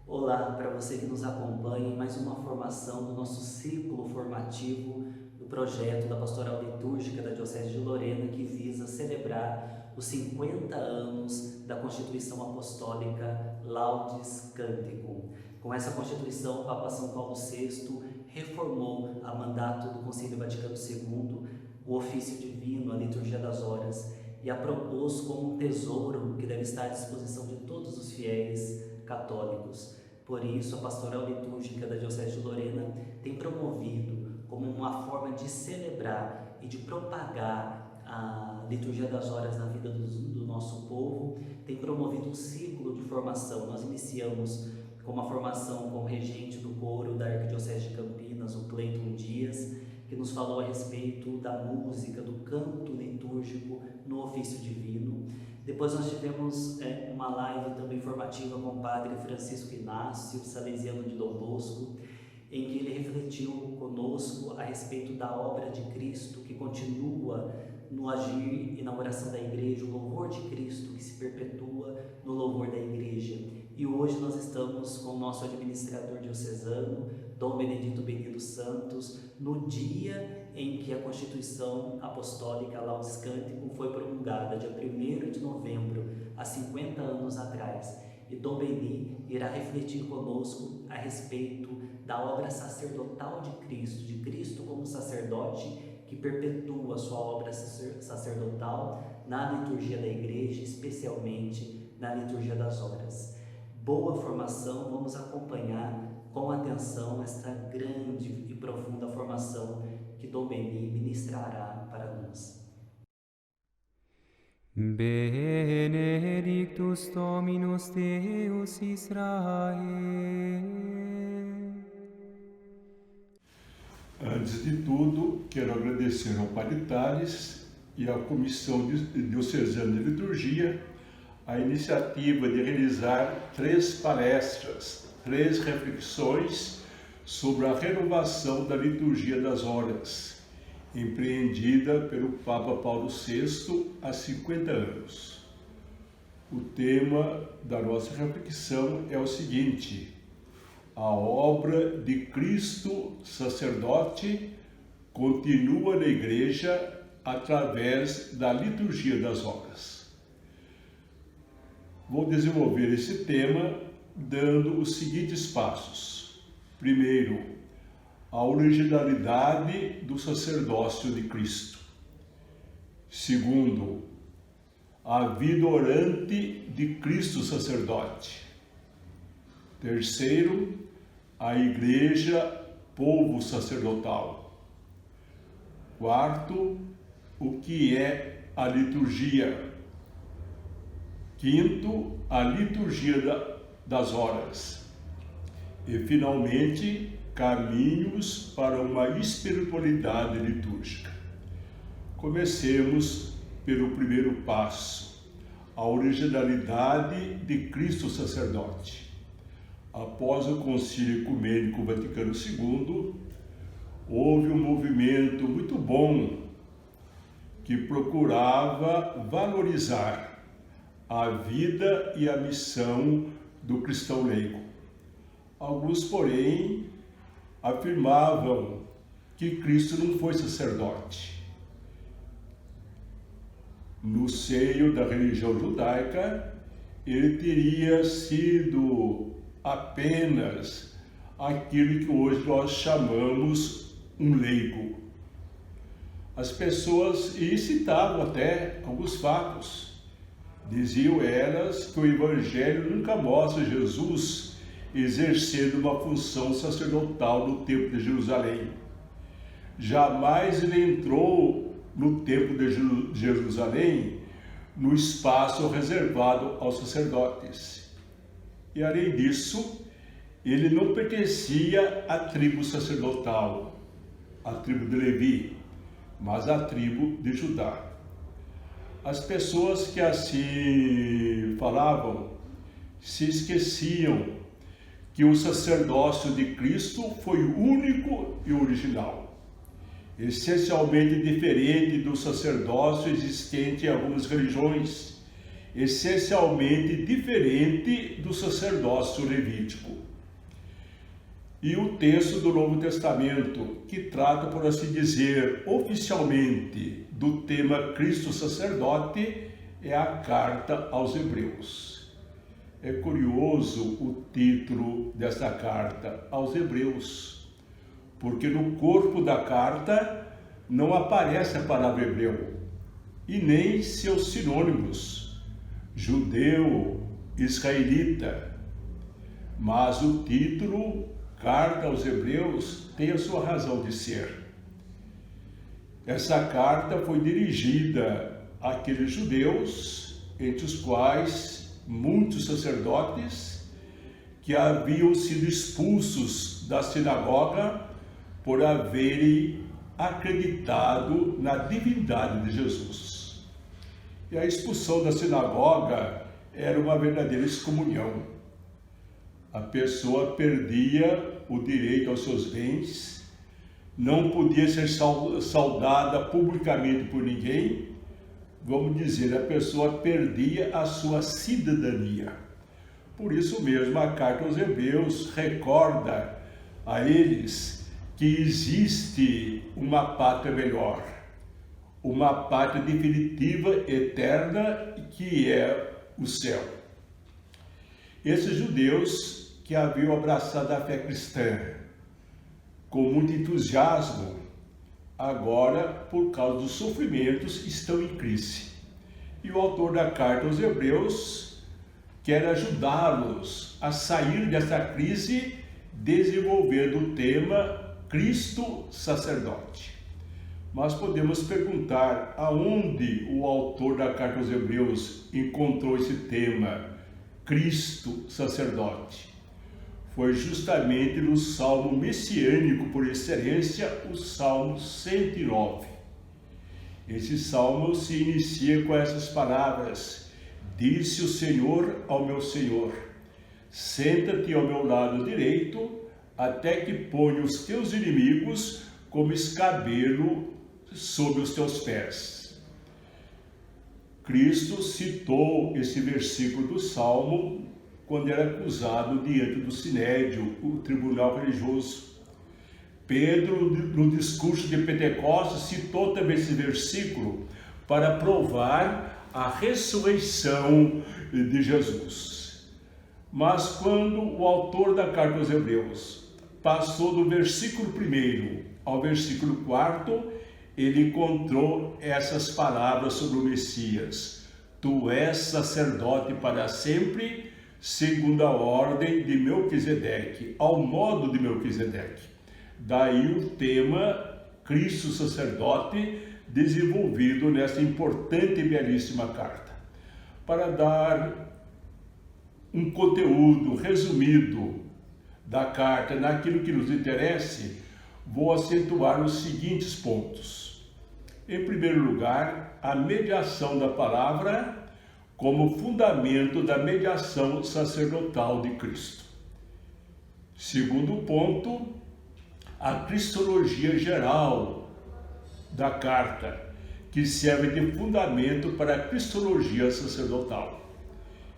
Olá para você que nos acompanha em mais uma formação do nosso ciclo formativo do projeto da Pastoral Litúrgica da Diocese de Lorena, que visa celebrar os 50 anos da Constituição Apostólica Laudes Canticum. Com essa Constituição, o Papa São Paulo VI reformou, a mandato do Concílio Vaticano II, o ofício divino, a liturgia das horas, e a propôs como um tesouro que deve estar à disposição de todos os fiéis católicos. Por isso, a Pastoral Litúrgica da Diocese de Lorena tem promovido, como uma forma de celebrar e de propagar a liturgia das horas na vida do nosso povo, tem promovido um ciclo de formação. Nós iniciamos com uma formação com o regente do coro da Arquidiocese de Campinas, o Cleiton Dias, que nos falou a respeito da música, do canto litúrgico no ofício divino. Depois nós tivemos uma live também formativa com o padre Francisco Inácio, salesiano de Dom Bosco, em que ele refletiu conosco a respeito da obra de Cristo, que continua no agir e na oração da igreja, o louvor de Cristo que se perpetua no louvor da igreja. E hoje nós estamos com o nosso administrador diocesano, Dom Benedito Benito Santos, no dia em que a Constituição Apostólica Laudes Canticum foi promulgada, dia 1º de novembro, há 50 anos atrás. E Dom Beni irá refletir conosco a respeito da obra sacerdotal de Cristo como sacerdote que perpetua a sua obra sacerdotal na liturgia da igreja, especialmente na liturgia das horas. Boa formação, vamos acompanhar com atenção esta grande e profunda formação que Dom Beni ministrará para nós. Benedictus Dominus Deus Israel. Antes de tudo, quero agradecer ao Padre Tales e à Comissão Diocesana de Liturgia a iniciativa de realizar 3 palestras, 3 reflexões sobre a renovação da liturgia das horas, empreendida pelo Papa Paulo VI há 50 anos. O tema da nossa reflexão é o seguinte: a obra de Cristo sacerdote continua na Igreja através da liturgia das horas. Vou desenvolver esse tema dando os seguintes passos. Primeiro, a originalidade do sacerdócio de Cristo. Segundo, a vida orante de Cristo sacerdote. Terceiro, a Igreja, povo sacerdotal. Quarto, o que é a liturgia. Quinto, a liturgia das horas. E, finalmente, caminhos para uma espiritualidade litúrgica. Comecemos pelo primeiro passo, a originalidade de Cristo sacerdote. Após o Concílio Ecumênico Vaticano II, houve um movimento muito bom que procurava valorizar a vida e a missão do cristão leigo. Alguns, porém, afirmavam que Cristo não foi sacerdote. No seio da religião judaica, ele teria sido apenas aquilo que hoje nós chamamos um leigo. As pessoas citavam até alguns fatos. Diziam elas que o Evangelho nunca mostra Jesus exercendo uma função sacerdotal no Templo de Jerusalém. Jamais ele entrou no Templo de Jerusalém no espaço reservado aos sacerdotes. E além disso, ele não pertencia à tribo sacerdotal, à tribo de Levi, mas à tribo de Judá. As pessoas que assim falavam se esqueciam que o sacerdócio de Cristo foi único e original, essencialmente diferente do sacerdócio existente em algumas religiões, essencialmente diferente do sacerdócio levítico. E o texto do Novo Testamento, que trata, por assim dizer, oficialmente do tema Cristo sacerdote, é a carta aos Hebreus. É curioso o título desta carta, aos Hebreus, porque no corpo da carta não aparece a palavra hebreu, e nem seus sinônimos, judeu, israelita, mas o título, Carta aos Hebreus, tem a sua razão de ser. Essa carta foi dirigida àqueles judeus, entre os quais muitos sacerdotes que haviam sido expulsos da sinagoga por haverem acreditado na divindade de Jesus. E a expulsão da sinagoga era uma verdadeira excomunhão. A pessoa perdia o direito aos seus bens, não podia ser saudada publicamente por ninguém, vamos dizer, a pessoa perdia a sua cidadania. Por isso mesmo, a carta aos Hebreus recorda a eles que existe uma pátria melhor, uma pátria definitiva, eterna, que é o céu. Esses judeus que haviam abraçado a fé cristã com muito entusiasmo, agora, por causa dos sofrimentos, estão em crise. E o autor da carta aos Hebreus quer ajudá-los a sair dessa crise, desenvolvendo o tema Cristo sacerdote. Mas podemos perguntar aonde o autor da carta aos Hebreus encontrou esse tema, Cristo sacerdote. Foi justamente no Salmo messiânico por excelência, o Salmo 109. Esse salmo se inicia com essas palavras: Disse o Senhor ao meu Senhor, senta-te ao meu lado direito, até que ponha os teus inimigos como escabelo sob os teus pés. Cristo citou esse versículo do Salmo quando era acusado diante do Sinédrio, o tribunal religioso. Pedro, no discurso de Pentecostes, citou também esse versículo para provar a ressurreição de Jesus. Mas quando o autor da carta aos Hebreus passou do versículo 1 ao versículo 4, ele encontrou essas palavras sobre o Messias: Tu és sacerdote para sempre, segundo a ordem de Melquisedeque, ao modo de Melquisedeque. Daí o tema Cristo sacerdote, desenvolvido nessa importante e belíssima carta. Para dar um conteúdo resumido da carta naquilo que nos interesse, vou acentuar os seguintes pontos. Em primeiro lugar, a mediação da palavra como fundamento da mediação sacerdotal de Cristo. Segundo ponto, a cristologia geral da carta, que serve de fundamento para a cristologia sacerdotal.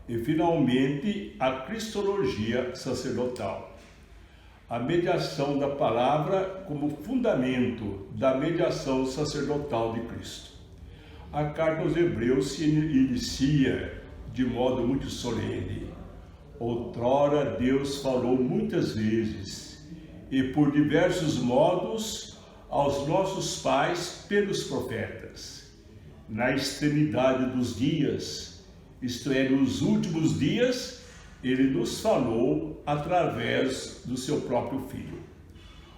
E, finalmente, a cristologia sacerdotal. A mediação da palavra como fundamento da mediação sacerdotal de Cristo. A carta aos Hebreus se inicia de modo muito solene. Outrora Deus falou muitas vezes e por diversos modos aos nossos pais pelos profetas. Na extremidade dos dias, isto é, nos últimos dias, ele nos falou através do seu próprio Filho.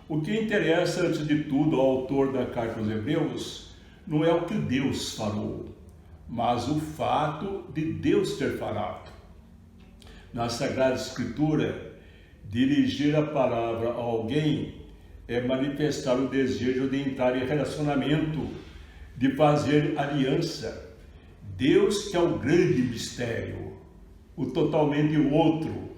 O que interessa, antes de tudo, ao autor da carta aos Hebreus não é o que Deus falou, mas o fato de Deus ter falado. Na Sagrada Escritura, dirigir a palavra a alguém é manifestar o desejo de entrar em relacionamento, de fazer aliança. Deus, que é o grande mistério, o totalmente outro,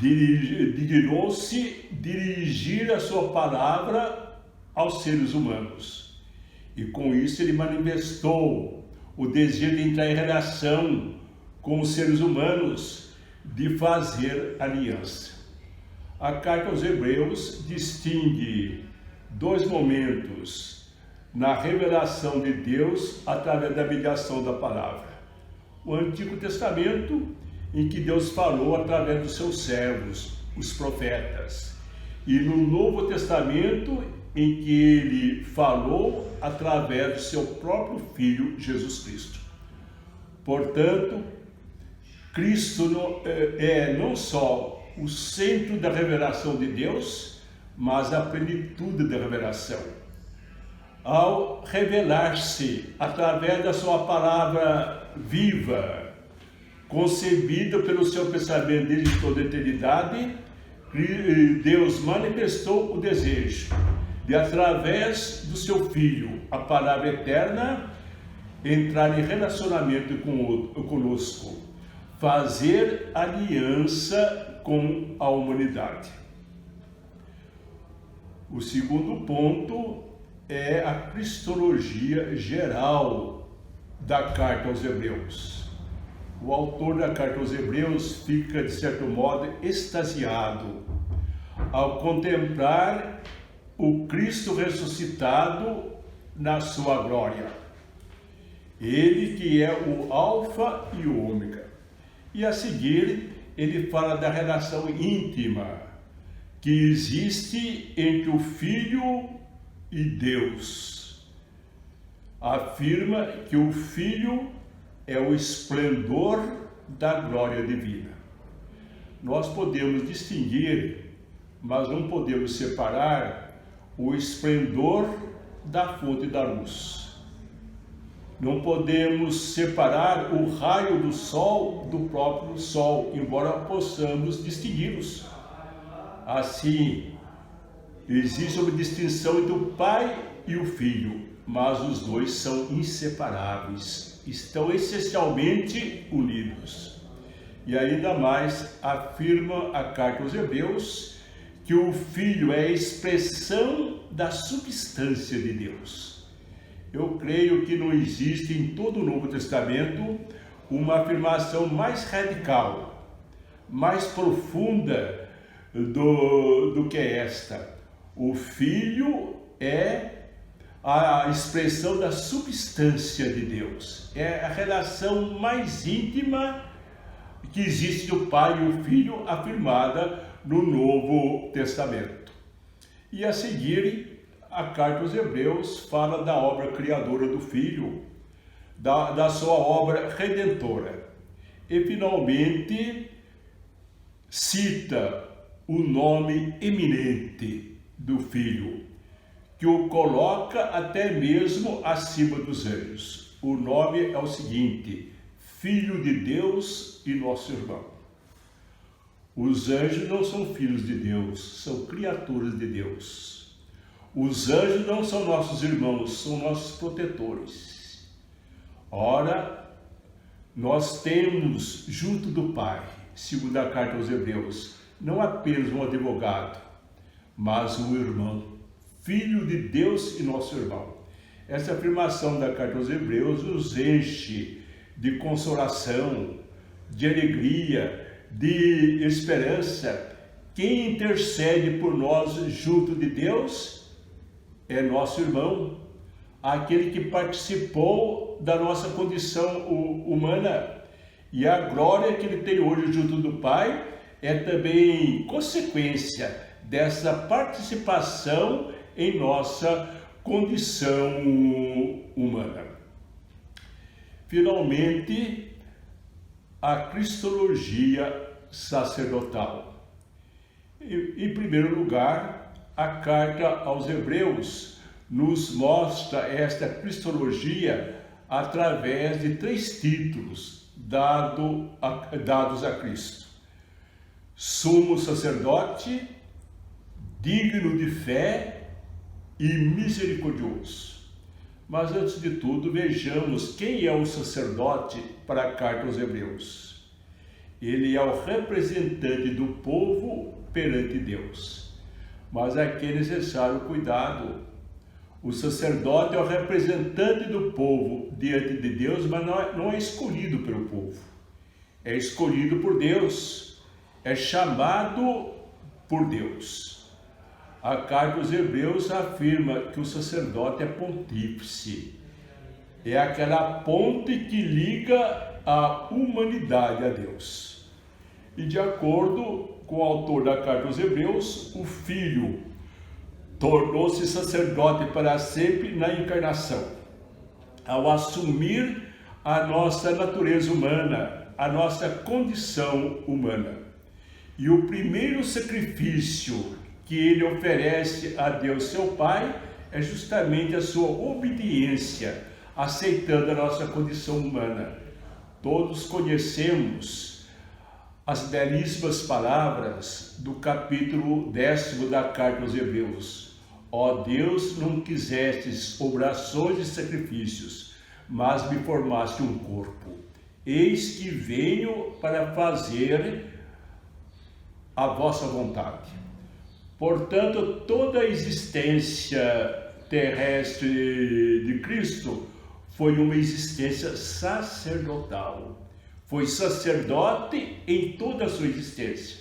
dignou-se dirigir a sua palavra aos seres humanos. E com isso ele manifestou o desejo de entrar em relação com os seres humanos, de fazer aliança. A carta aos Hebreus distingue dois momentos na revelação de Deus através da mediação da palavra. O Antigo Testamento, em que Deus falou através dos seus servos, os profetas, e no Novo Testamento, em que ele falou através do seu próprio Filho, Jesus Cristo. Portanto, Cristo não só o centro da revelação de Deus, mas a plenitude da revelação. Ao revelar-se através da sua palavra viva, concebida pelo seu pensamento desde toda a eternidade, Deus manifestou o desejo de, através do seu Filho, a palavra eterna, entrar em relacionamento conosco, fazer aliança com a humanidade. O segundo ponto é a cristologia geral da carta aos Hebreus. O autor da carta aos Hebreus fica, de certo modo, extasiado ao contemplar o Cristo ressuscitado na sua glória. Ele que é o Alfa e o Ômega. E a seguir, ele fala da relação íntima que existe entre o Filho e Deus. Afirma que o Filho é o esplendor da glória divina. Nós podemos distinguir, mas não podemos separar o esplendor da fonte da luz. Não podemos separar o raio do sol do próprio sol, embora possamos distingui-los. Assim, existe uma distinção entre o Pai e o Filho, mas os dois são inseparáveis, estão essencialmente unidos. E ainda mais afirma a carta aos Hebreus que o Filho é a expressão da substância de Deus. Eu creio que não existe em todo o Novo Testamento uma afirmação mais radical, mais profunda do que esta. O Filho é a expressão da substância de Deus. É a relação mais íntima que existe do Pai e o Filho, afirmada no Novo Testamento. E a seguir, a carta aos Hebreus fala da obra criadora do Filho, da sua obra redentora. E finalmente cita o nome eminente do Filho, que o coloca até mesmo acima dos anjos. O nome é o seguinte: Filho de Deus e nosso irmão. Os anjos não são filhos de Deus, são criaturas de Deus. Os anjos não são nossos irmãos, são nossos protetores. Ora, nós temos junto do Pai, segundo a carta aos Hebreus, não apenas um advogado, mas um irmão, Filho de Deus e nosso irmão. Essa afirmação da carta aos Hebreus nos enche de consolação, de alegria, de esperança. Quem intercede por nós junto de Deus é nosso irmão, aquele que participou da nossa condição humana. E a glória que ele tem hoje junto do Pai é também consequência dessa participação em nossa condição humana. Finalmente, a cristologia sacerdotal. Em primeiro lugar, a carta aos Hebreus nos mostra esta cristologia através de 3 títulos dados a Cristo: sumo sacerdote, digno de fé e misericordioso. Mas antes de tudo, vejamos quem é o sacerdote para a carta aos Hebreus. Ele é o representante do povo perante Deus. Mas aqui é necessário cuidado. O sacerdote é o representante do povo diante de Deus, mas não é escolhido pelo povo. É escolhido por Deus, é chamado por Deus. A carta aos Hebreus afirma que o sacerdote é pontífice. É aquela ponte que liga a humanidade a Deus. E de acordo com o autor da carta aos Hebreus, o Filho tornou-se sacerdote para sempre na encarnação, ao assumir a nossa natureza humana, a nossa condição humana. E o primeiro sacrifício que ele oferece a Deus, seu Pai, é justamente a sua obediência, aceitando a nossa condição humana. Todos conhecemos as belíssimas palavras do capítulo 10 da carta aos Hebreus. Ó Deus, não quisestes obrações e sacrifícios, mas me formaste um corpo. Eis que venho para fazer a vossa vontade. Portanto, toda a existência terrestre de Cristo foi uma existência sacerdotal. Foi sacerdote em toda a sua existência.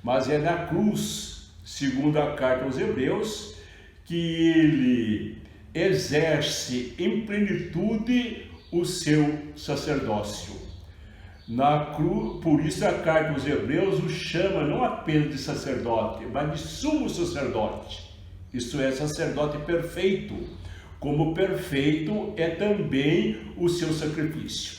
Mas é na cruz, segundo a carta aos Hebreus, que ele exerce em plenitude o seu sacerdócio. Na cruz, por isso a carta aos Hebreus o chama não apenas de sacerdote, mas de sumo sacerdote. Isto é, sacerdote perfeito. Como perfeito é também o seu sacrifício.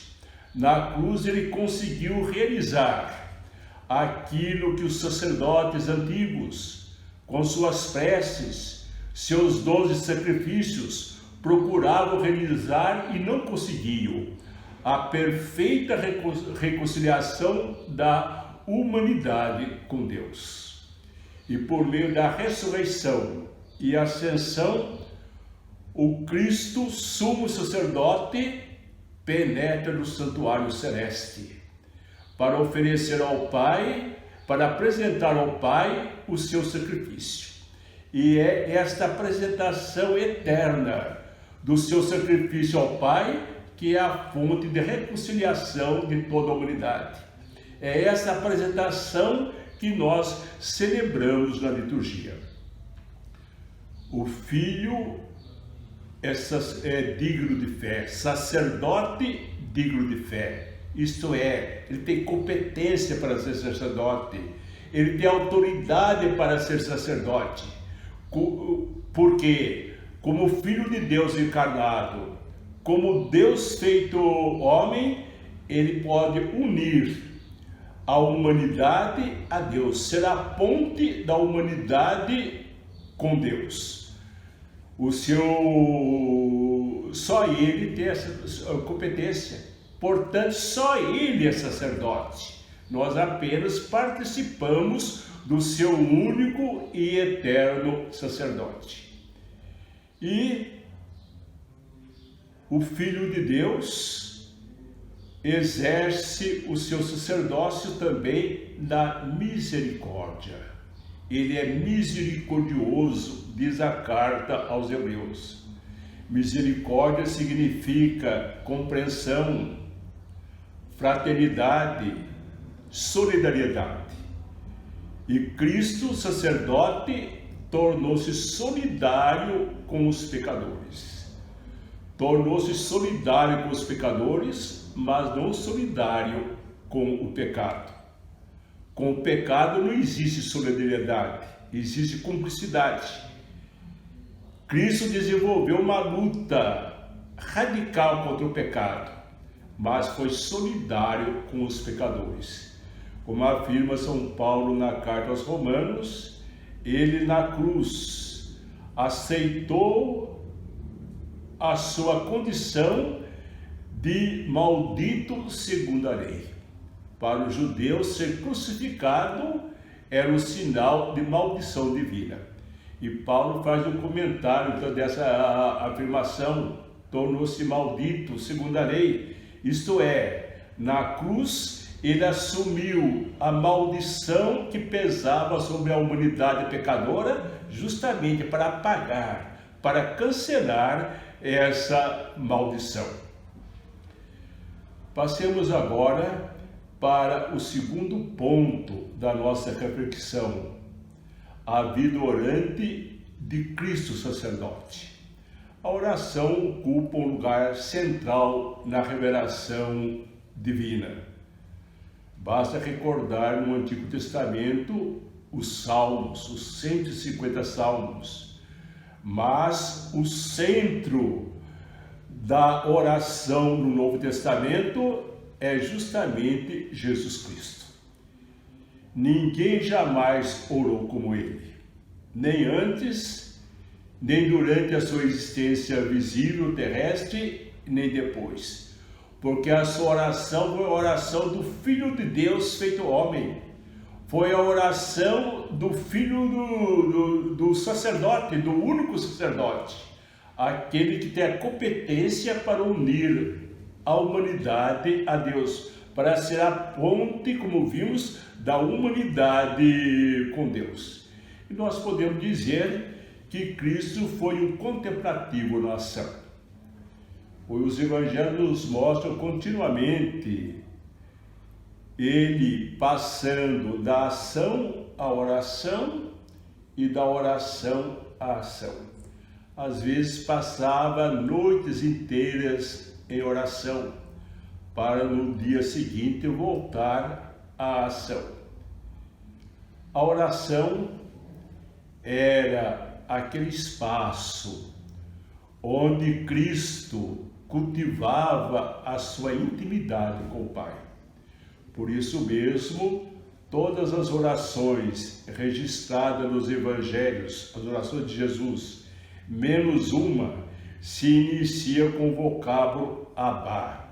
Na cruz ele conseguiu realizar aquilo que os sacerdotes antigos, com suas preces, seus dons e sacrifícios, procuravam realizar e não conseguiam. A perfeita reconciliação da humanidade com Deus. E por meio da ressurreição e ascensão, o Cristo, sumo sacerdote, penetra no santuário celeste para oferecer ao Pai, para apresentar ao Pai o seu sacrifício. E é esta apresentação eterna do seu sacrifício ao Pai que é a fonte de reconciliação de toda a humanidade. É essa apresentação que nós celebramos na liturgia. O Filho é digno de fé, sacerdote digno de fé. Isto é, ele tem competência para ser sacerdote, ele tem autoridade para ser sacerdote. Porque, como Filho de Deus encarnado, como Deus feito homem, ele pode unir a humanidade a Deus, ser a ponte da humanidade com Deus. Só ele tem essa competência, portanto, só ele é sacerdote. Nós apenas participamos do seu único e eterno sacerdote. E o Filho de Deus exerce o seu sacerdócio também na misericórdia. Ele é misericordioso, diz a carta aos Hebreus. Misericórdia significa compreensão, fraternidade, solidariedade. E Cristo, sacerdote, tornou-se solidário com os pecadores. Tornou-se solidário com os pecadores, mas não solidário com o pecado. Com o pecado não existe solidariedade, existe cumplicidade. Cristo desenvolveu uma luta radical contra o pecado, mas foi solidário com os pecadores. Como afirma São Paulo na carta aos Romanos, ele na cruz aceitou a sua condição de maldito segundo a lei. Para o judeu, ser crucificado era um sinal de maldição divina. E Paulo faz um comentário dessa afirmação, tornou-se maldito segundo a lei. Isto é, na cruz ele assumiu a maldição que pesava sobre a humanidade pecadora, justamente para apagar para cancelar essa maldição. Passemos agora para o segundo ponto da nossa reflexão: a vida orante de Cristo sacerdote. A oração ocupa um lugar central na revelação divina. Basta recordar no Antigo Testamento os Salmos, os 150 Salmos, mas o centro da oração no Novo Testamento é justamente Jesus Cristo. Ninguém jamais orou como ele, nem antes, nem durante a sua existência visível terrestre, nem depois, porque a sua oração foi a oração do Filho de Deus feito homem, foi a oração do Filho do sacerdote, do único sacerdote, aquele que tem a competência para unir a humanidade a Deus, para ser a ponte, como vimos, da humanidade com Deus. E nós podemos dizer que Cristo foi um contemplativo na ação. Os evangelhos nos mostram continuamente ele passando da ação à oração e da oração à ação. Às vezes passava noites inteiras em oração, para no dia seguinte voltar à ação. A oração era aquele espaço onde Cristo cultivava a sua intimidade com o Pai. Por isso mesmo, todas as orações registradas nos evangelhos, as orações de Jesus, menos uma, se inicia com o vocábulo Abá.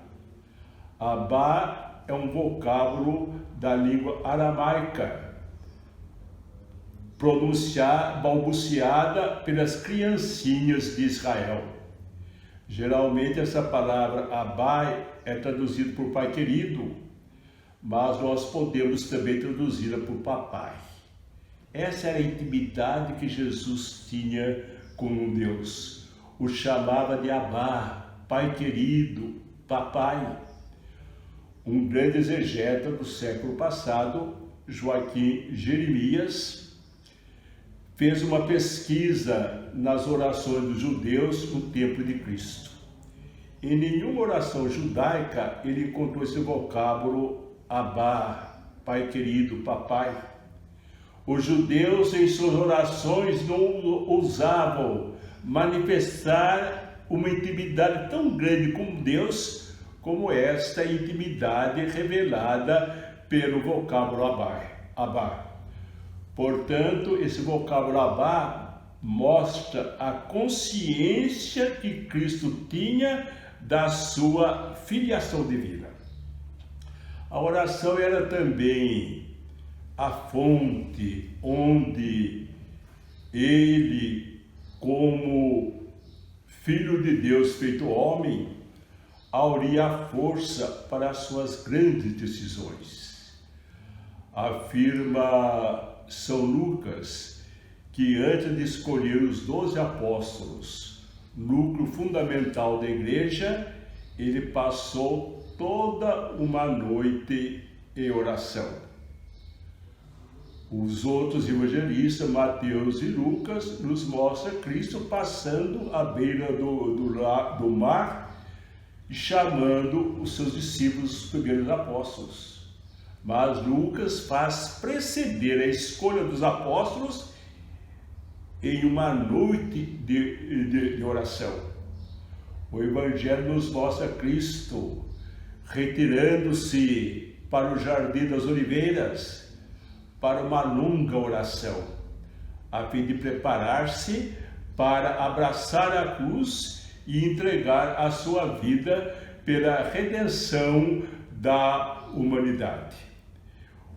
Abá é um vocábulo da língua aramaica, balbuciada pelas criancinhas de Israel. Geralmente essa palavra Abá é traduzida por pai querido, mas nós podemos também traduzida por papai. Essa era a intimidade que Jesus tinha com Deus. O chamava de Abá, pai querido, papai. Um grande exegeta do século passado, Joaquim Jeremias, fez uma pesquisa nas orações dos judeus no templo de Cristo. Em nenhuma oração judaica ele encontrou esse vocábulo Abá, pai querido, papai. Os judeus em suas orações não ousavam manifestar uma intimidade tão grande com Deus como esta intimidade revelada pelo vocábulo Abá. Portanto, esse vocábulo Abá mostra a consciência que Cristo tinha da sua filiação divina. A oração era também a fonte onde ele, como Filho de Deus feito homem, auria a força para as suas grandes decisões. Afirma São Lucas que antes de escolher os 12 apóstolos, núcleo fundamental da igreja, ele passou toda uma noite em oração. Os outros evangelistas, Mateus e Lucas, nos mostram Cristo passando à beira do mar e chamando os seus discípulos, os primeiros apóstolos. Mas Lucas faz preceder a escolha dos apóstolos em uma noite de oração. O Evangelho nos mostra Cristo retirando-se para o Jardim das Oliveiras para uma longa oração, a fim de preparar-se para abraçar a cruz e entregar a sua vida pela redenção da humanidade.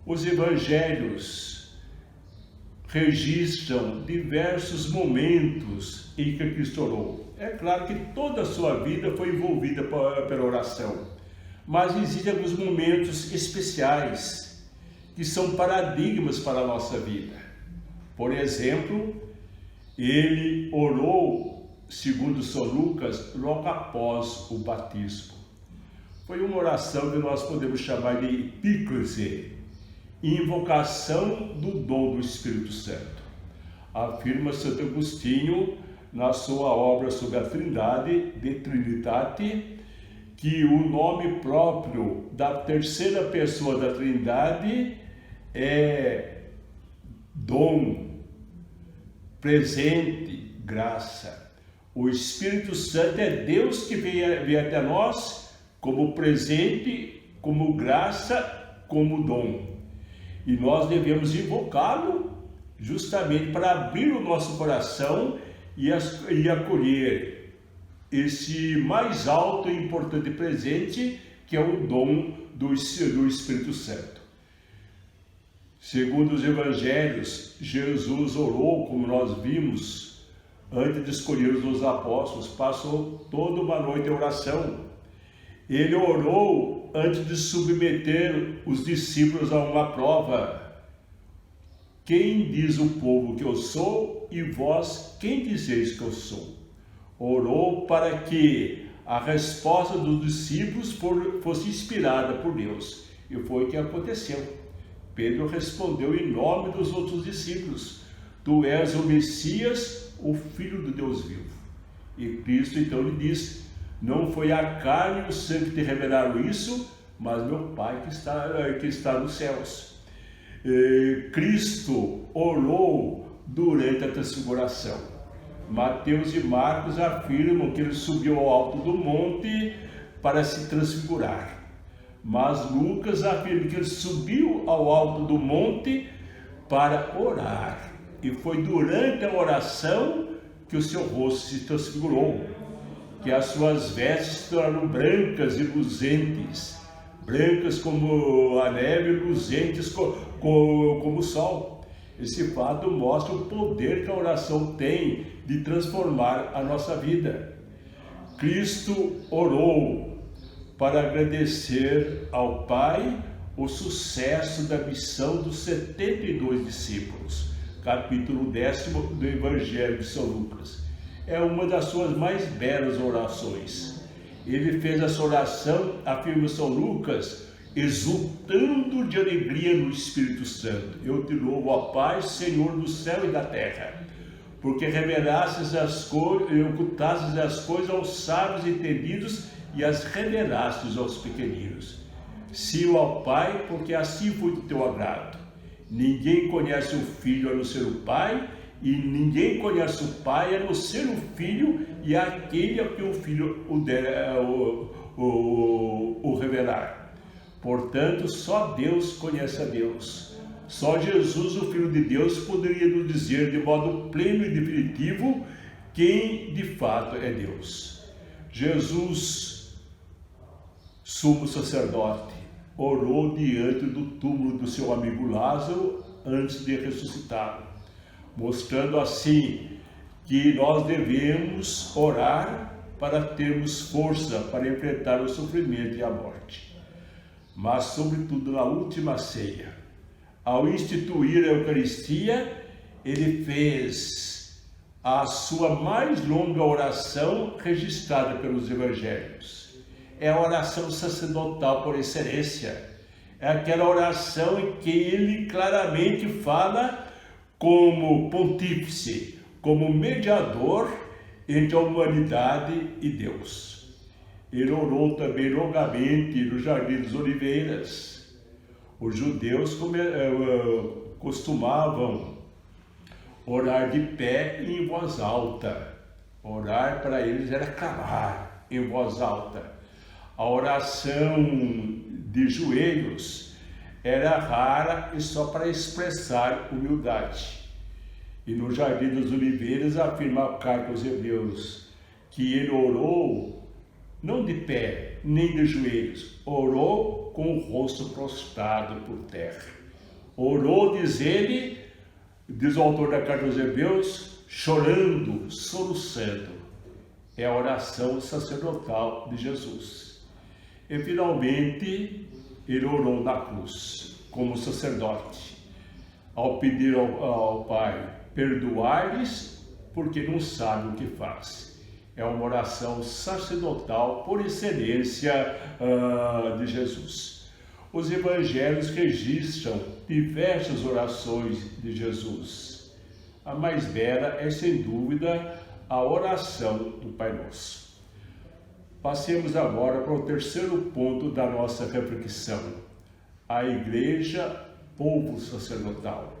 Os evangelhos registram diversos momentos em que Cristo orou. É claro que toda a sua vida foi envolvida pela oração, mas existem alguns momentos especiais que são paradigmas para a nossa vida. Por exemplo, ele orou segundo São Lucas, logo após o batismo. Foi uma oração que nós podemos chamar de epíclise, invocação do dom do Espírito Santo. Afirma Santo Agostinho, na sua obra sobre a Trindade, De Trinitate, que o nome próprio da terceira pessoa da Trindade é dom, presente, graça. O Espírito Santo é Deus que vem até nós como presente, como graça, como dom. E nós devemos invocá-lo justamente para abrir o nosso coração e acolher esse mais alto e importante presente, que é o dom do Espírito Santo. Segundo os evangelhos, Jesus orou, como nós vimos, antes de escolher os apóstolos, passou toda uma noite em oração. Ele orou antes de submeter os discípulos a uma prova. Quem diz o povo que eu sou, e vós quem dizeis que eu sou? Orou para que a resposta dos discípulos fosse inspirada por Deus. E foi o que aconteceu. Pedro respondeu em nome dos outros discípulos: Tu és o Messias, o Filho do Deus vivo. E Cristo então lhe disse: Não foi a carne e o sangue que te revelaram isso, mas meu Pai que está nos céus. Cristo orou durante a transfiguração. Mateus e Marcos afirmam que ele subiu ao alto do monte para se transfigurar. Mas Lucas afirma que ele subiu ao alto do monte para orar. E foi durante a oração que o seu rosto se transfigurou, que as suas vestes se tornaram brancas e luzentes, brancas como a neve, luzentes como o sol. Esse fato mostra o poder que a oração tem de transformar a nossa vida. Cristo orou para agradecer ao Pai o sucesso da missão dos 72 discípulos, capítulo 10 do Evangelho de São Lucas. É uma das suas mais belas orações. Ele fez essa oração, afirma São Lucas, exultando de alegria no Espírito Santo. Eu te louvo, ó Pai, Senhor do céu e da terra, porque revelastes as coisas, ocultastes as coisas aos sábios e entendidos e as revelaste aos pequeninos. Sim, ó Pai, porque assim foi do teu agrado. Ninguém conhece o Filho a não ser o Pai, e ninguém conhece o Pai a não ser o Filho e aquele a quem o Filho o revelar. Portanto, só Deus conhece a Deus. Só Jesus, o Filho de Deus, poderia nos dizer de modo pleno e definitivo quem de fato é Deus. Jesus, sumo sacerdote, orou diante do túmulo do seu amigo Lázaro antes de ressuscitá-lo, mostrando assim que nós devemos orar para termos força para enfrentar o sofrimento e a morte. Mas, sobretudo, na última ceia, ao instituir a Eucaristia, ele fez a sua mais longa oração registrada pelos Evangelhos. É a oração sacerdotal por excelência. É aquela oração em que ele claramente fala como pontífice, como mediador entre a humanidade e Deus. Ele orou também longamente no Jardim das Oliveiras. Os judeus costumavam orar de pé e em voz alta. Orar para eles era clamar em voz alta. A oração de joelhos era rara e só para expressar humildade. E no Jardim das Oliveiras afirma a carta aos Hebreus que ele orou não de pé, nem de joelhos, orou com o rosto prostrado por terra. Orou, diz ele, diz o autor da carta aos Hebreus, chorando, soluçando. É a oração sacerdotal de Jesus. E finalmente, ele orou na cruz, como sacerdote, ao pedir ao Pai, perdoai-lhes, porque não sabem o que faz. É uma oração sacerdotal por excelência de Jesus. Os evangelhos registram diversas orações de Jesus. A mais bela é, sem dúvida, a oração do Pai Nosso. Passemos agora para o terceiro ponto da nossa reflexão: a Igreja, povo sacerdotal.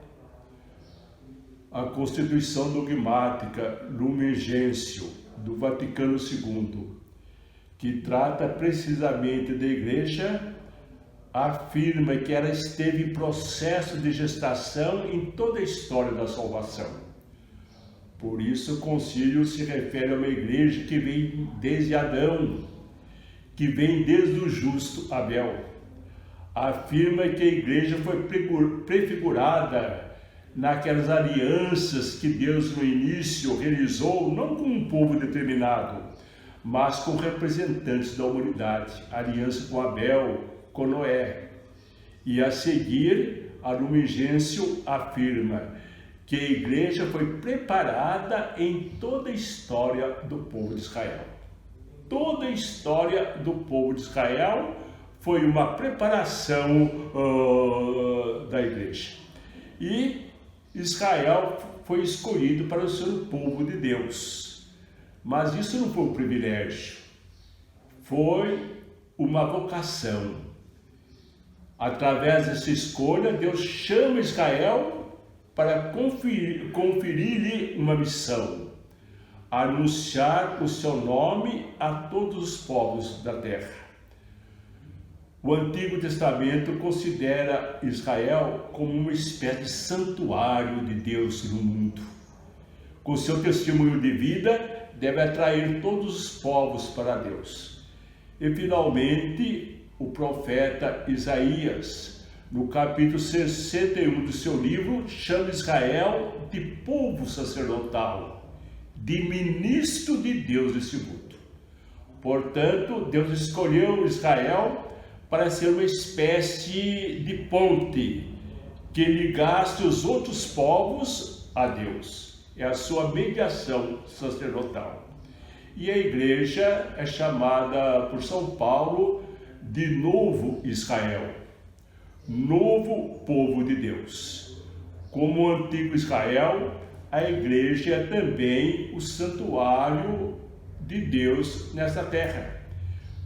A Constituição Dogmática Lumen Gentium do Vaticano II, que trata precisamente da Igreja, afirma que ela esteve em processo de gestação em toda a história da salvação. Por isso, o concílio se refere a uma igreja que vem desde Adão, que vem desde o justo Abel. Afirma que a igreja foi prefigurada naquelas alianças que Deus no início realizou, não com um povo determinado, mas com representantes da humanidade. Aliança com Abel, com Noé. E a seguir, a Lumen Gentium afirma que a igreja foi preparada em toda a história do povo de Israel. Toda a história do povo de Israel foi uma preparação da igreja. E Israel foi escolhido para ser o povo de Deus. Mas isso não foi um privilégio, foi uma vocação. Através dessa escolha, Deus chama Israel para conferir-lhe uma missão: anunciar o seu nome a todos os povos da terra. O Antigo Testamento considera Israel como uma espécie de santuário de Deus no mundo. Com seu testemunho de vida, deve atrair todos os povos para Deus. E, finalmente, o profeta Isaías, no capítulo 61 do seu livro, chama Israel de povo sacerdotal, de ministro de Deus nesse mundo. Portanto, Deus escolheu Israel para ser uma espécie de ponte que ligasse os outros povos a Deus. É a sua mediação sacerdotal. E a igreja é chamada por São Paulo de novo Israel, novo povo de Deus. Como o antigo Israel, a igreja é também o santuário de Deus nessa terra.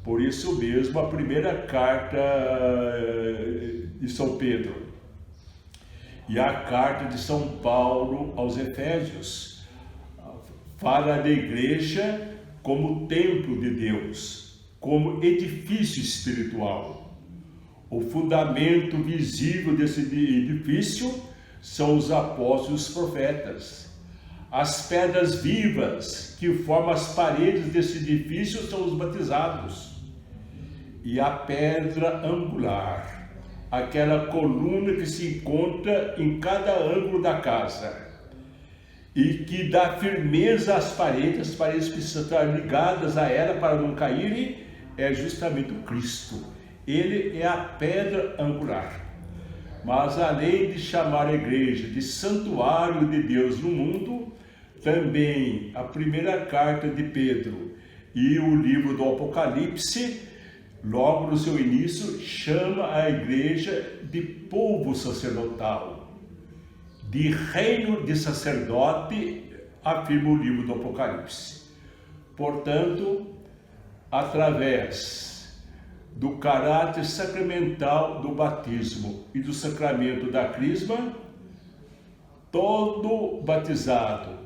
Por isso mesmo, a primeira carta de São Pedro e a carta de São Paulo aos Efésios fala da igreja como templo de Deus, como edifício espiritual. O fundamento visível desse edifício são os apóstolos e os profetas. As pedras vivas que formam as paredes desse edifício são os batizados. E a pedra angular, aquela coluna que se encontra em cada ângulo da casa e que dá firmeza às paredes precisam estar ligadas a ela para não caírem, é justamente o Cristo. Ele é a pedra angular. Mas além de chamar a igreja de santuário de Deus no mundo, também a primeira carta de Pedro e o livro do Apocalipse, logo no seu início, chama a igreja de povo sacerdotal, de reino de sacerdote, afirma o livro do Apocalipse. Portanto, através do caráter sacramental do batismo e do sacramento da crisma, todo batizado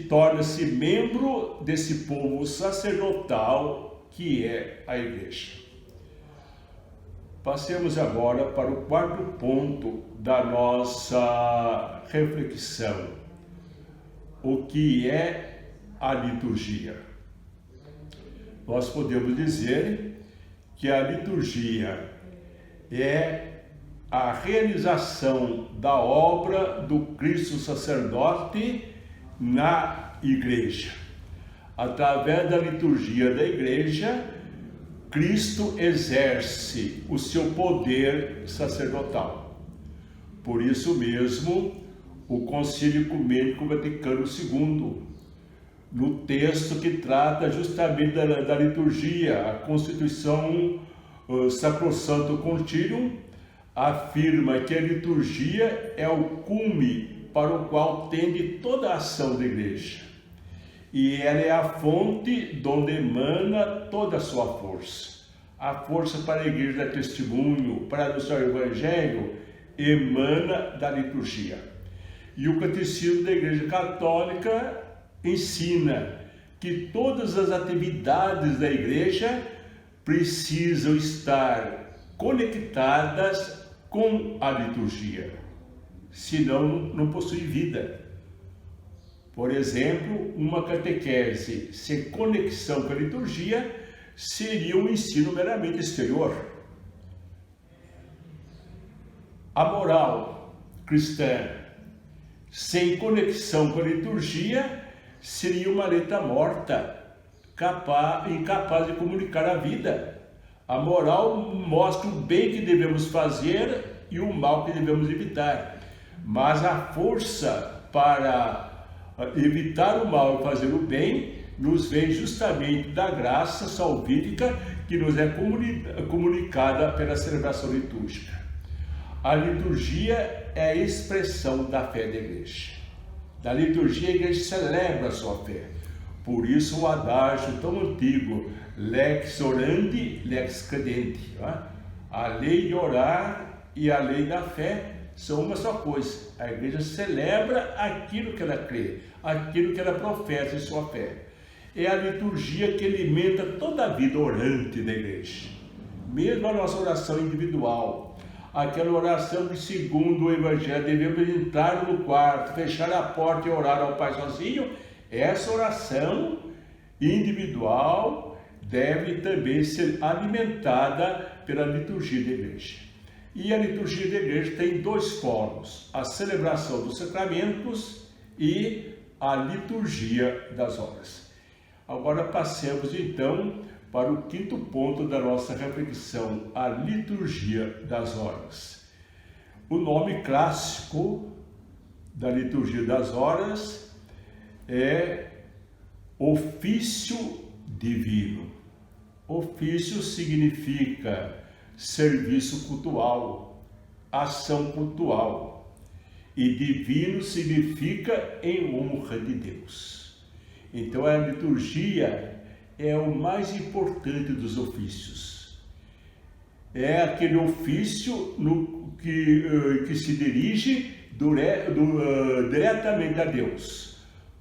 torna-se membro desse povo sacerdotal que é a igreja. Passemos agora para o quarto ponto da nossa reflexão: o que é a liturgia. Nós podemos dizer que a liturgia é a realização da obra do Cristo sacerdote na igreja. Através da liturgia da igreja, Cristo exerce o seu poder sacerdotal. Por isso mesmo, o Concílio Ecumênico Vaticano II no texto que trata justamente da liturgia, a Constituição Sacrosanto Concilium afirma que a liturgia é o cume para o qual tende toda a ação da igreja. E ela é a fonte de onde emana toda a sua força. A força para a igreja dar testemunho, para anunciar o evangelho, emana da liturgia. E o catecismo da Igreja Católica ensina que todas as atividades da igreja precisam estar conectadas com a liturgia, senão não possui vida. Por exemplo, uma catequese sem conexão com a liturgia seria um ensino meramente exterior. A moral cristã sem conexão com a liturgia seria uma letra morta, incapaz de comunicar a vida. A moral mostra o bem que devemos fazer e o mal que devemos evitar. Mas a força para evitar o mal e fazer o bem nos vem justamente da graça salvífica que nos é comunicada pela celebração litúrgica. A liturgia é a expressão da fé da igreja. Na liturgia a igreja celebra a sua fé. Por isso o adágio tão antigo, lex orandi, lex credenti. A lei de orar e a lei da fé são uma só coisa. A igreja celebra aquilo que ela crê, aquilo que ela professa em sua fé. É a liturgia que alimenta toda a vida orante da igreja. Mesmo a nossa oração individual, aquela oração que, segundo o Evangelho, devemos entrar no quarto, fechar a porta e orar ao Pai sozinho, essa oração individual deve também ser alimentada pela liturgia da igreja. E a liturgia da igreja tem dois polos: a celebração dos sacramentos e a liturgia das horas. Agora passemos então para o quinto ponto da nossa reflexão, a liturgia das horas. O nome clássico da liturgia das horas é ofício divino. Ofício significa serviço cultual, ação cultual, e divino significa em honra de Deus. Então a liturgia é o mais importante dos ofícios. É aquele ofício que se dirige diretamente a Deus,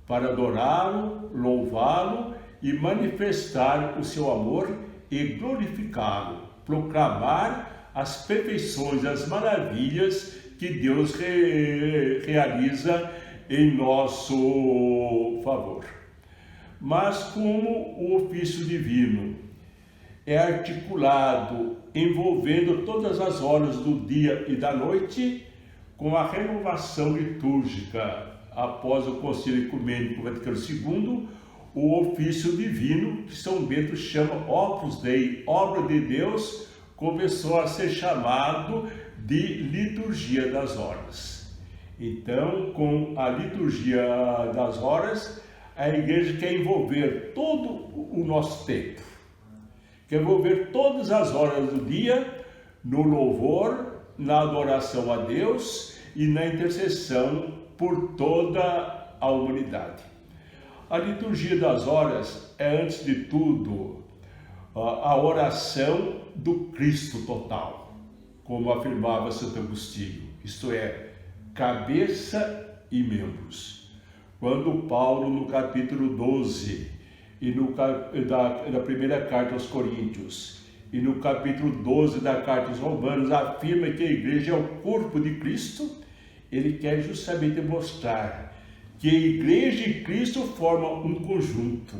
para adorá-lo, louvá-lo e manifestar o seu amor e glorificá-lo, proclamar as perfeições, as maravilhas que Deus realiza em nosso favor. Mas como o ofício divino é articulado envolvendo todas as horas do dia e da noite, com a renovação litúrgica após o Concílio Ecumênico Vaticano II, o ofício divino, que São Bento chama Opus Dei, obra de Deus, começou a ser chamado de liturgia das horas. Então, com a liturgia das horas, a igreja quer envolver todo o nosso tempo, quer envolver todas as horas do dia no louvor, na adoração a Deus e na intercessão por toda a humanidade. A liturgia das horas é, antes de tudo, a oração do Cristo total, como afirmava Santo Agostinho, isto é, cabeça e membros. Quando Paulo, no capítulo 12, da primeira carta aos Coríntios, e no capítulo 12 da carta aos Romanos, afirma que a igreja é o corpo de Cristo, ele quer justamente mostrar que a igreja e Cristo formam um conjunto.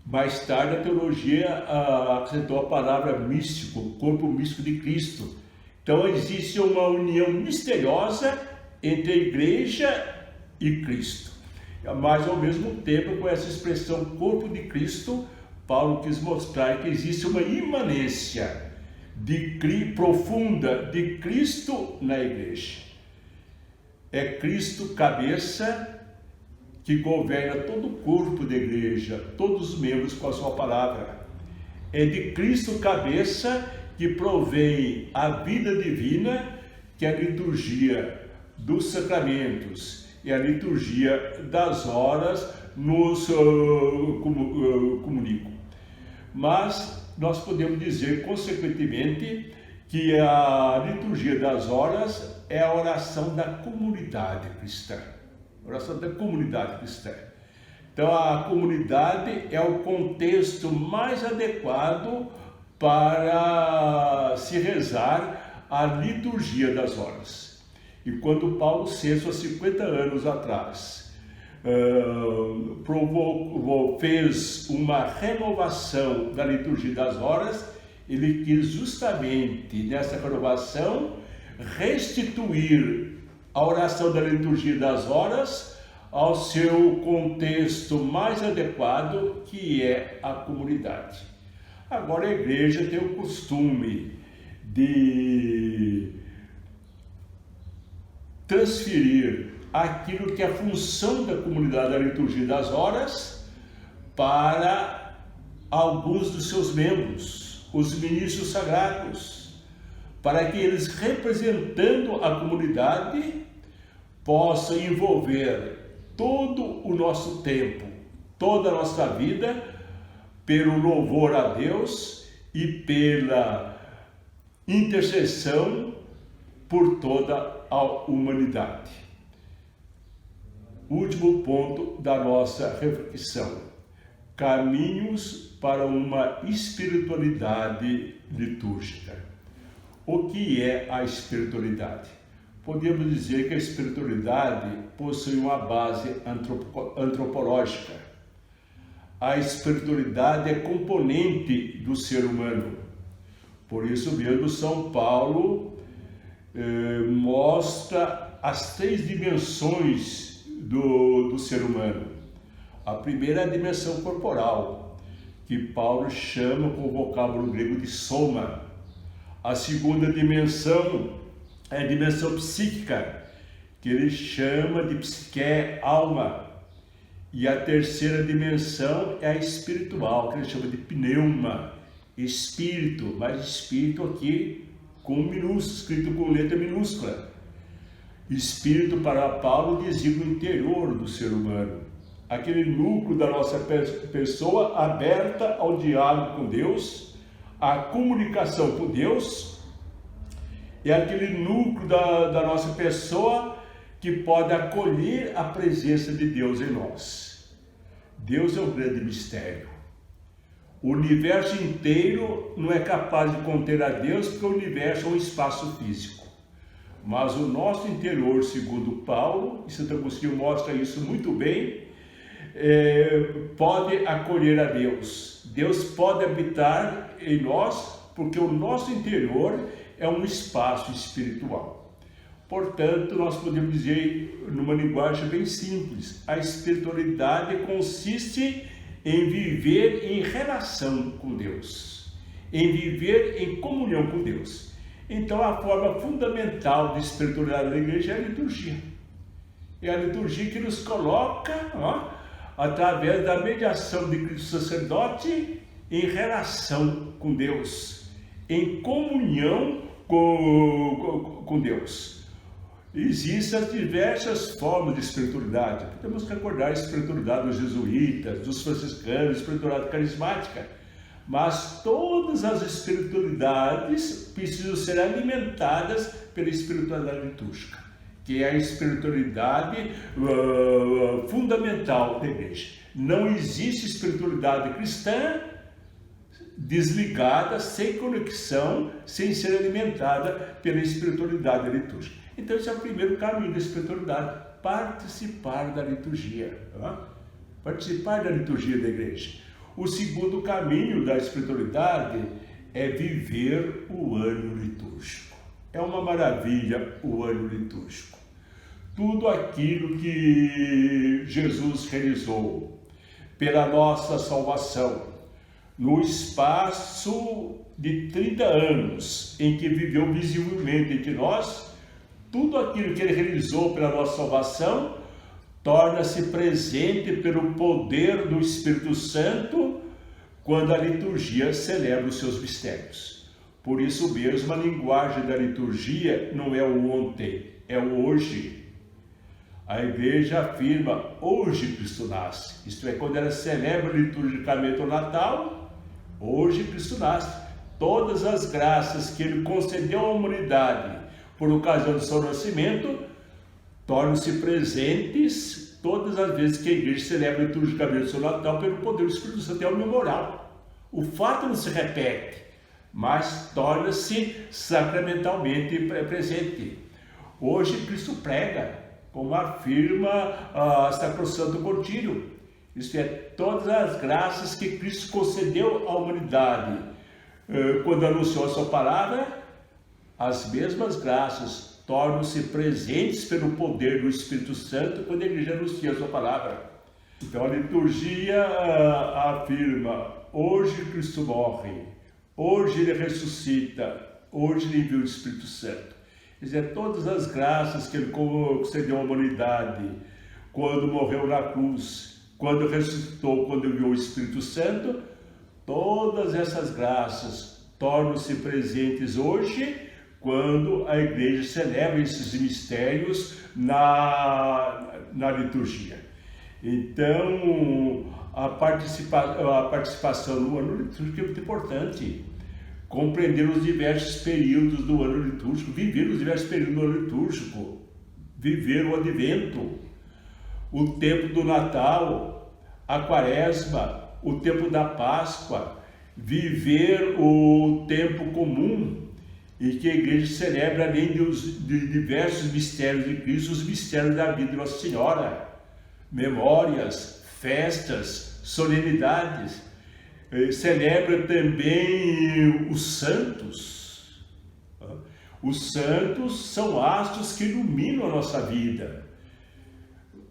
Mais tarde a teologia acrescentou a palavra místico, corpo místico de Cristo. Então existe uma união misteriosa entre a igreja e Cristo. Mas ao mesmo tempo, com essa expressão corpo de Cristo, Paulo quis mostrar que existe uma imanência profunda de Cristo na igreja. É Cristo cabeça que governa todo o corpo da igreja, todos os membros com a sua palavra. É de Cristo cabeça que provém a vida divina, que é a liturgia dos sacramentos e a liturgia das horas nos comunicam. Mas nós podemos dizer, consequentemente, que a liturgia das horas é a oração da comunidade cristã. Oração da comunidade cristã. Então, a comunidade é o contexto mais adequado para se rezar a liturgia das horas. E quando Paulo VI, há 50 anos atrás, fez uma renovação da liturgia das horas, ele quis justamente nessa renovação restituir a oração da liturgia das horas ao seu contexto mais adequado, que é a comunidade. Agora a igreja tem o costume de transferir aquilo que é a função da comunidade da liturgia das horas para alguns dos seus membros, os ministros sagrados, para que eles, representando a comunidade, possam envolver todo o nosso tempo, toda a nossa vida, pelo louvor a Deus e pela intercessão por toda a humanidade. Último ponto da nossa reflexão: caminhos para uma espiritualidade litúrgica. O que é a espiritualidade? Podemos dizer que a espiritualidade possui uma base antropológica. A espiritualidade é componente do ser humano. Por isso mesmo, São Paulo mostra as 3 dimensões do ser humano. A primeira é a dimensão corporal, que Paulo chama com o vocábulo grego de soma. A segunda dimensão é a dimensão psíquica, que ele chama de psique, alma. E a terceira dimensão é a espiritual, que ele chama de pneuma, espírito, mas espírito aqui com minúsculo, escrito com letra minúscula. Espírito, para Paulo, designa o interior do ser humano, aquele núcleo da nossa pessoa aberta ao diálogo com Deus, à comunicação com Deus, é aquele núcleo da nossa pessoa que pode acolher a presença de Deus em nós. Deus é um grande mistério. O universo inteiro não é capaz de conter a Deus, porque o universo é um espaço físico. Mas o nosso interior, segundo Paulo, e Santo Agostinho mostra isso muito bem, pode acolher a Deus. Deus pode habitar em nós, porque o nosso interior é um espaço espiritual. Portanto, nós podemos dizer, numa linguagem bem simples, a espiritualidade consiste em viver em relação com Deus, em viver em comunhão com Deus. Então, a forma fundamental de espiritualidade da igreja é a liturgia. É a liturgia que nos coloca, através da mediação de Cristo sacerdote, em relação com Deus, em comunhão com Deus. Existem as diversas formas de espiritualidade. Temos que recordar a espiritualidade dos jesuítas, dos franciscanos, a espiritualidade carismática. Mas todas as espiritualidades precisam ser alimentadas pela espiritualidade litúrgica, que é a espiritualidade fundamental da igreja. Não existe espiritualidade cristã desligada, sem conexão, sem ser alimentada pela espiritualidade litúrgica. Então, esse é o primeiro caminho da espiritualidade: participar da liturgia. Participar da liturgia da igreja. O segundo caminho da espiritualidade é viver o ano litúrgico. É uma maravilha o ano litúrgico. Tudo aquilo que Jesus realizou pela nossa salvação, no espaço de 30 anos em que viveu visivelmente entre nós, tudo aquilo que ele realizou pela nossa salvação torna-se presente pelo poder do Espírito Santo quando a liturgia celebra os seus mistérios. Por isso mesmo, a linguagem da liturgia não é o ontem, é o hoje. A igreja afirma, hoje Cristo nasce. Isto é, quando ela celebra liturgicamente o Natal, hoje Cristo nasce. Todas as graças que Ele concedeu à humanidade por ocasião do seu nascimento, tornam-se presentes todas as vezes que a igreja celebra liturgicamente o seu Natal pelo poder do Espírito Santo. É o memorial. O fato não se repete, mas torna-se sacramentalmente presente. Hoje Cristo prega, como afirma a Sacrosanto Concílio. Isto é, todas as graças que Cristo concedeu à humanidade quando anunciou a sua palavra, as mesmas graças tornam-se presentes pelo poder do Espírito Santo quando a igreja anuncia a sua palavra. Então a liturgia afirma, hoje Cristo morre, hoje Ele ressuscita, hoje Ele envia o Espírito Santo. Quer dizer, todas as graças que Ele concedeu à humanidade, quando morreu na cruz, quando ressuscitou, quando enviou o Espírito Santo, todas essas graças tornam-se presentes hoje, quando a igreja celebra esses mistérios na liturgia. Então, a participação no ano litúrgico é muito importante. Compreender os diversos períodos do ano litúrgico, viver os diversos períodos do ano litúrgico, viver o advento, o tempo do Natal, a quaresma, o tempo da Páscoa, viver o tempo comum, e que a igreja celebra, além de diversos mistérios de Cristo, os mistérios da vida de Nossa Senhora, memórias, festas, solenidades. Celebra também os santos. Os santos são astros que iluminam a nossa vida.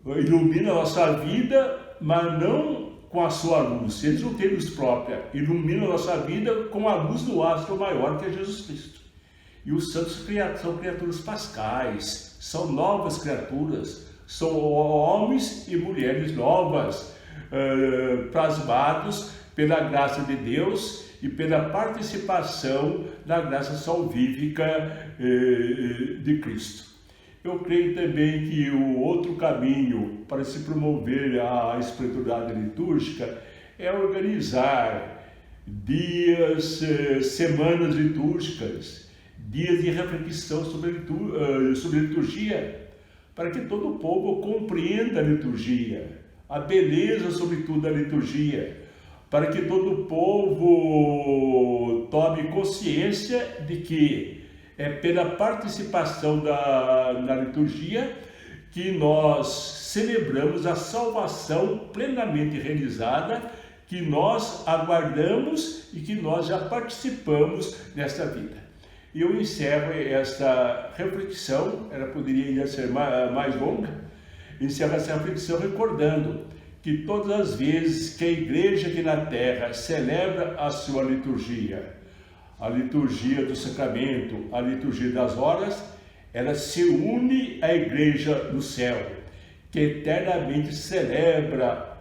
Iluminam a nossa vida, mas não com a sua luz. Eles não têm luz própria. Iluminam a nossa vida com a luz do astro maior, que é Jesus Cristo. E os santos são criaturas pascais, são novas criaturas, são homens e mulheres novas, plasmados pela graça de Deus e pela participação da graça salvífica de Cristo. Eu creio também que o outro caminho para se promover a espiritualidade litúrgica é organizar dias, semanas litúrgicas, dias de reflexão sobre liturgia, para que todo o povo compreenda a liturgia, a beleza, sobretudo, da liturgia, para que todo o povo tome consciência de que é pela participação na liturgia que nós celebramos a salvação plenamente realizada, que nós aguardamos e que nós já participamos nesta vida. E eu encerro esta reflexão, ela poderia ainda ser mais longa, encerro essa reflexão recordando que todas as vezes que a igreja aqui na terra celebra a sua liturgia, a liturgia do sacramento, a liturgia das horas, ela se une à igreja no céu, que eternamente celebra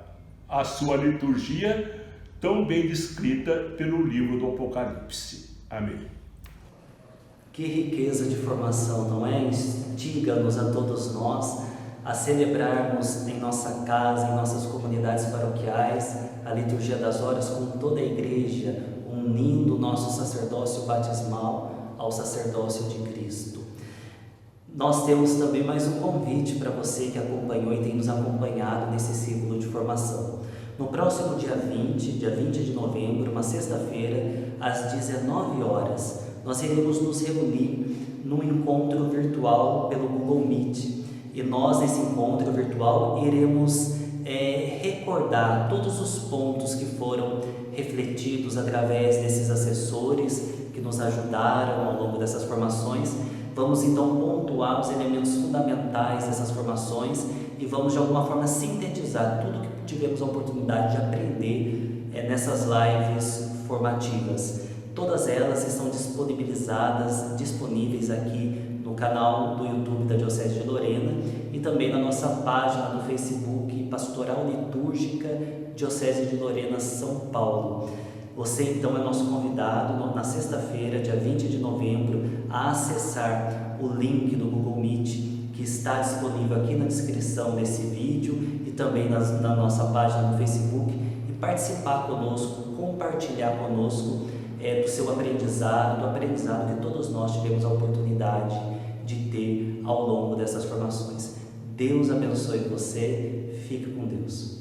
a sua liturgia, tão bem descrita pelo livro do Apocalipse. Amém. Que riqueza de formação, não é? Instiga-nos a todos nós a celebrarmos em nossa casa, em nossas comunidades paroquiais, a liturgia das horas com toda a igreja, unindo o nosso sacerdócio batismal ao sacerdócio de Cristo. Nós temos também mais um convite para você que acompanhou e tem nos acompanhado nesse ciclo de formação. No próximo dia 20 de novembro, uma sexta-feira, às 19 horas, nós iremos nos reunir num encontro virtual pelo Google Meet. E nós, nesse encontro virtual, iremos recordar todos os pontos que foram refletidos através desses assessores que nos ajudaram ao longo dessas formações. Vamos então pontuar os elementos fundamentais dessas formações e vamos de alguma forma sintetizar tudo que tivemos a oportunidade de aprender nessas lives formativas. Todas elas estão disponíveis aqui no canal do YouTube da Diocese de Lorena e também na nossa página no Facebook, Pastoral Litúrgica Diocese de Lorena, São Paulo. Você então é nosso convidado na sexta-feira, dia 20 de novembro, a acessar o link do Google Meet que está disponível aqui na descrição desse vídeo e também na nossa página no Facebook e participar conosco, compartilhar conosco do seu aprendizado, do aprendizado que todos nós tivemos a oportunidade de ter ao longo dessas formações. Deus abençoe você, fique com Deus.